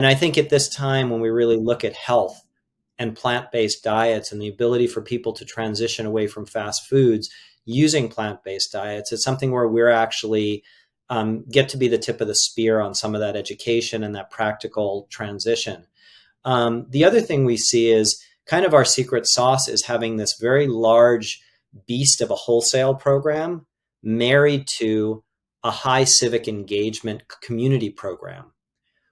And I think at this time, when we really look at health and plant-based diets and the ability for people to transition away from fast foods using plant-based diets, it's something where we're actually get to be the tip of the spear on some of that education and that practical transition. The other thing we see is kind of our secret sauce is having this very large beast of a wholesale program married to a high civic engagement community program,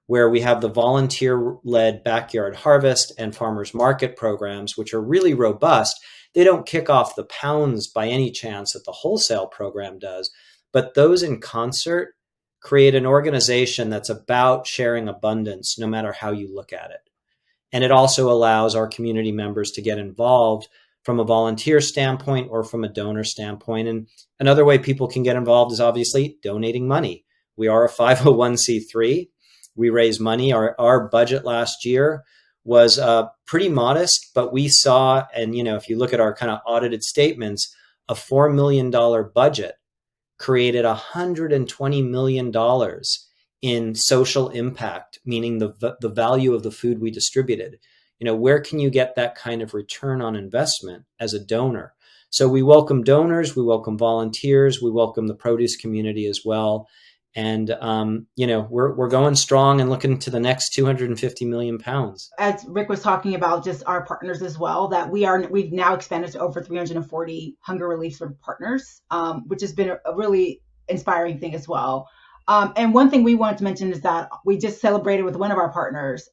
where we have the volunteer-led backyard harvest and farmers market programs, which are really robust. They don't kick off the pounds by any chance that the wholesale program does, but those in concert create an organization that's about sharing abundance, no matter how you look at it. And it also allows our community members to get involved from a volunteer standpoint or from a donor standpoint. And another way people can get involved is obviously donating money. We are a 501c3. We raise money. Our budget last year was pretty modest, but we saw, and if you look at our kind of audited statements, a $4 million budget created $120 million in social impact, meaning the value of the food we distributed. Where can you get that kind of return on investment as a donor? So we welcome donors, we welcome volunteers, we welcome the produce community as well. And, we're going strong and looking to the next 250 million pounds. As Rick was talking about, just our partners as well, that we've now expanded to over 340 hunger relief partners, which has been a really inspiring thing as well. And one thing we wanted to mention is that we just celebrated with one of our partners.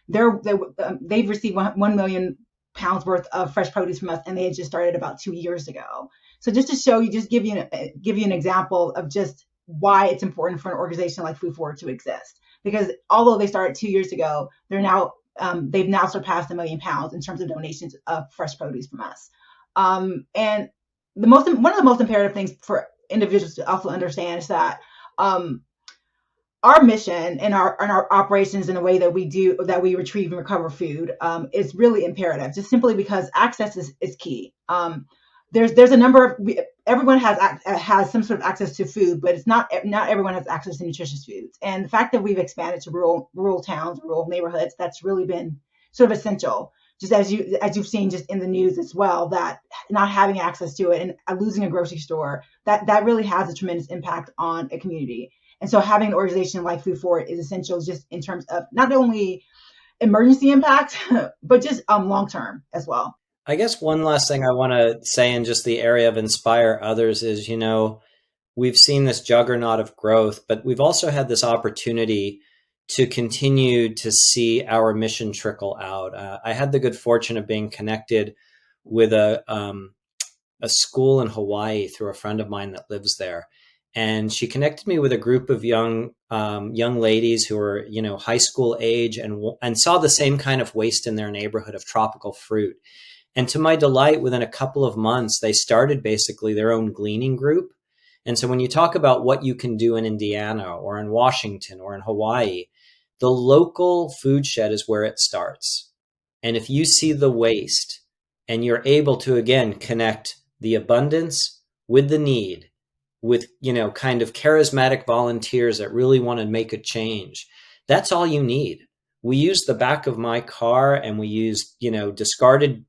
They've received 1 million pounds worth of fresh produce from us, and they had just started about 2 years ago. So just to show you, just give you an example of just why it's important for an organization like Food Forward to exist. Because although they started 2 years ago, they've now surpassed 1 million pounds in terms of donations of fresh produce from us. And one of the most imperative things for individuals to also understand is that our mission and our operations in the way that we retrieve and recover food is really imperative, just simply because access is key. There's a number of everyone has some sort of access to food, but it's not everyone has access to nutritious foods. And the fact that we've expanded to rural towns, rural neighborhoods, that's really been sort of essential. Just as you've seen just in the news as well, that not having access to it and losing a grocery store, that really has a tremendous impact on a community. And so having an organization like Food Forward is essential, just in terms of not only emergency impact, but just long term as well. I guess one last thing I want to say in just the area of inspire others is, we've seen this juggernaut of growth, but we've also had this opportunity to continue to see our mission trickle out. I had the good fortune of being connected with a school in Hawaii through a friend of mine that lives there. And she connected me with a group of young ladies who were, high school age and saw the same kind of waste in their neighborhood of tropical fruit. And to my delight, within a couple of months, they started basically their own gleaning group. And so when you talk about what you can do in Indiana or in Washington or in Hawaii, the local food shed is where it starts. And if you see the waste and you're able to, again, connect the abundance with the need, with, kind of charismatic volunteers that really want to make a change, that's all you need. We used the back of my car and we used, discarded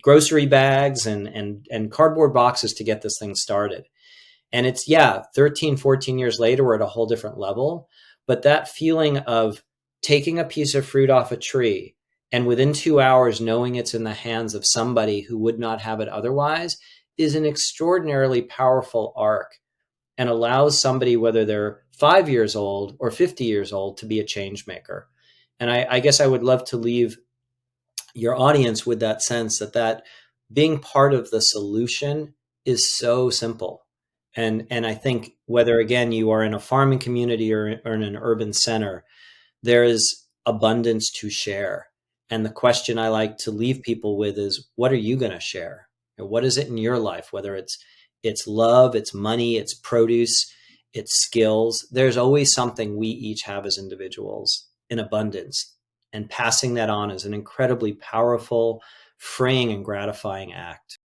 grocery bags and cardboard boxes to get this thing started. And it's, 13, 14 years later, we're at a whole different level. But that feeling of taking a piece of fruit off a tree and within 2 hours knowing it's in the hands of somebody who would not have it otherwise is an extraordinarily powerful arc and allows somebody, whether they're 5 years old or 50 years old, to be a change maker. And I guess I would love to leave your audience with that sense that being part of the solution is so simple. And I think whether, again, you are in a farming community or in an urban center, there is abundance to share. And the question I like to leave people with is, what are you going to share? What is it in your life? Whether it's love, it's money, it's produce, it's skills. There's always something we each have as individuals in abundance. And passing that on is an incredibly powerful, freeing, and gratifying act.